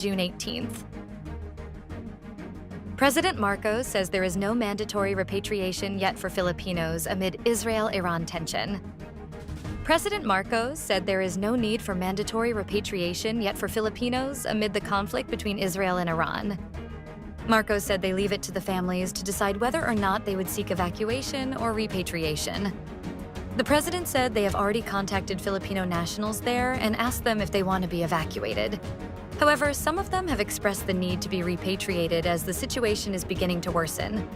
June 18th. President Marcos says there is no mandatory repatriation yet for Filipinos amid Israel-Iran tension. President Marcos said there is no need for mandatory repatriation yet for Filipinos amid the conflict between Israel and Iran. Marcos said they leave it to the families to decide whether or not they would seek evacuation or repatriation. The president said they have already contacted Filipino nationals there and asked them if they want to be evacuated. However, some of them have expressed the need to be repatriated as the situation is beginning to worsen.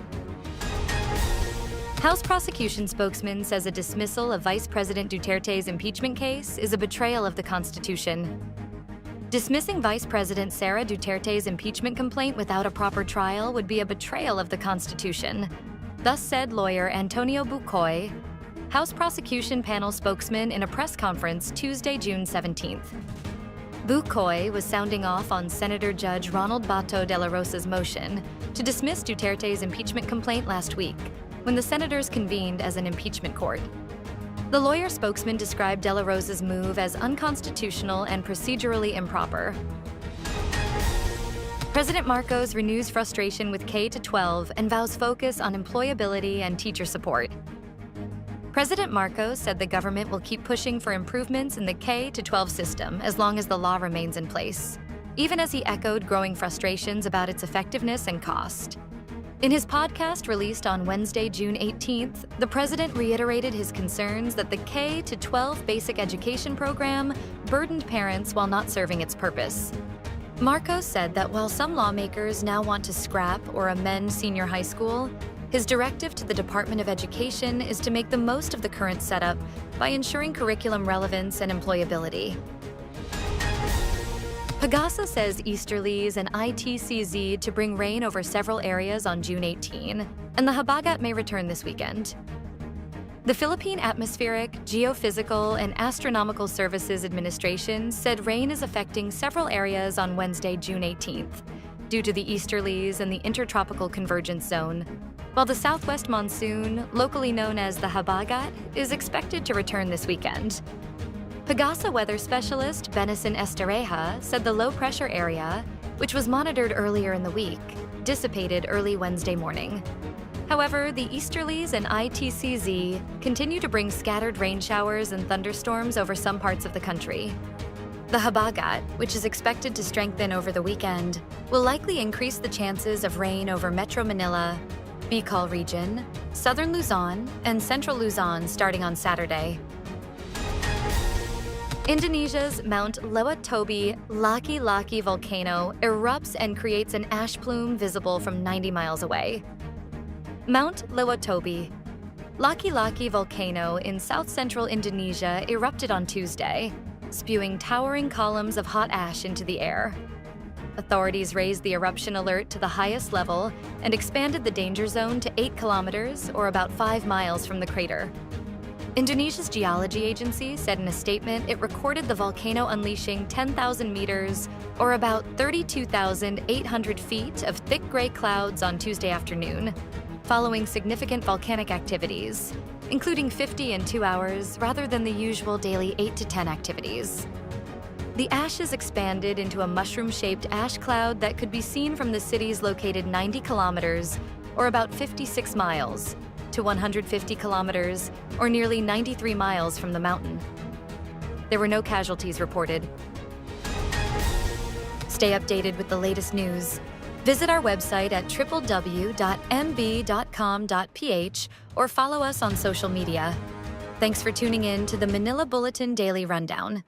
House prosecution spokesman says a dismissal of Vice President Dutertes' impeachment case is a betrayal of the Constitution. Dismissing Vice President Sara Dutertes' impeachment complaint without a proper trial would be a betrayal of the Constitution. Thus said lawyer Antonio Bucoy, House prosecution panel spokesman in a press conference Tuesday, June 17th. Bucoy was sounding off on Senator Judge Ronald Bato de la Rosa's motion to dismiss Duterte's impeachment complaint last week, when the senators convened as an impeachment court. The lawyer spokesman described de la Rosa's move as unconstitutional and procedurally improper. President Marcos renews frustration with K-12 and vows focus on employability and teacher support. President Marcos said the government will keep pushing for improvements in the K-12 system as long as the law remains in place, even as he echoed growing frustrations about its effectiveness and cost. In his podcast released on Wednesday, June 18th, the president reiterated his concerns that the K-12 basic education program burdened parents while not serving its purpose. Marcos said that while some lawmakers now want to scrap or amend senior high school, his directive to the Department of Education is to make the most of the current setup by ensuring curriculum relevance and employability. Pagasa says Easterlies and ITCZ to bring rain over several areas on June 18, and the habagat may return this weekend. The Philippine Atmospheric, Geophysical, and Astronomical Services Administration said rain is affecting several areas on Wednesday, June 18th, due to the Easterlies and the Intertropical Convergence Zone, while the southwest monsoon, locally known as the habagat, is expected to return this weekend. Pagasa weather specialist Benison Estereja said the low-pressure area, which was monitored earlier in the week, dissipated early Wednesday morning. However, the Easterlies and ITCZ continue to bring scattered rain showers and thunderstorms over some parts of the country. The habagat, which is expected to strengthen over the weekend, will likely increase the chances of rain over Metro Manila, Bicol region, southern Luzon, and central Luzon starting on Saturday. Indonesia's Mount Lewotobi Laki volcano erupts and creates an ash plume visible from 90 miles away. Mount Lewotobi Laki volcano in south-central Indonesia erupted on Tuesday, spewing towering columns of hot ash into the air. Authorities raised the eruption alert to the highest level and expanded the danger zone to 8 kilometers, or about 5 miles from the crater. Indonesia's geology agency said in a statement it recorded the volcano unleashing 10,000 meters, or about 32,800 feet of thick gray clouds on Tuesday afternoon, following significant volcanic activities, including 50 in 2 hours rather than the usual daily 8 to 10 activities. The ashes expanded into a mushroom-shaped ash cloud that could be seen from the cities located 90 kilometers, or about 56 miles, to 150 kilometers, or nearly 93 miles from the mountain. There were no casualties reported. Stay updated with the latest news. Visit our website at www.mb.com.ph or follow us on social media. Thanks for tuning in to the Manila Bulletin Daily Rundown.